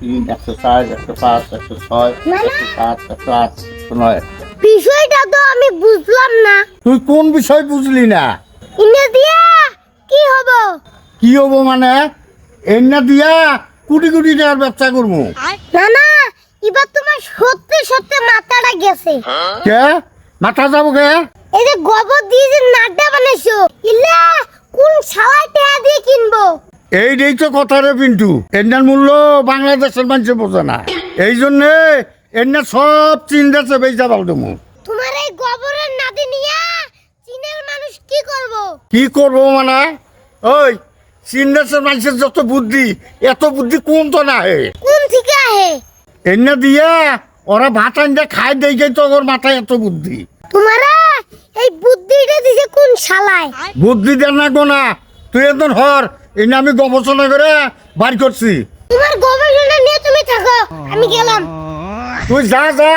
তিন 104 105 106 107 108 109। বিষয়টা তো আমি বুঝলাম না। তুই কোন বিষয় বুঝলি না? ইনে দিয়া কি হবো? কি হবো মানে? এনে দিয়া কোটি কোটি টাকার ব্যবসা করবো। না না, এবার তোমার সত্যি সত্যি মাথাটা গেছে। কে মাথা যাবো কে? এই যে গোবর দিয়ে যে নাড্ডা বানাইছো, ইল্লা কোন শালা টাকা দিয়ে কিনবো? এইটাই তো কথা রে পিন্টু, এনার মূল্য বাংলাদেশের মানুষে বোঝে না। এই জন্যে এনার সব চীন দেশে বেচা পাল্টমু। তোমার এই গোবরের নাদি নিয়া চীনের মানুষ কি করবো? কি করবো মানে? ওই চীন দেশের মানুষের যত বুদ্ধি, এত বুদ্ধি কোন তো না হে। কোন থেকে আহে? এনে দিয়া ওরা ভাত আনতে খায় দেখে তো ওর মাথায় এত বুদ্ধি। তোমারা এই বুদ্ধিটা দিছে কোন শালায়? বুদ্ধি দেন না গো না, তুই একদম হর এনে আমি গবেষণা করে বার করছি। তোমার গবেষণা নিয়ে তুমি থাকো, আমি গেলাম। তুই যা যা।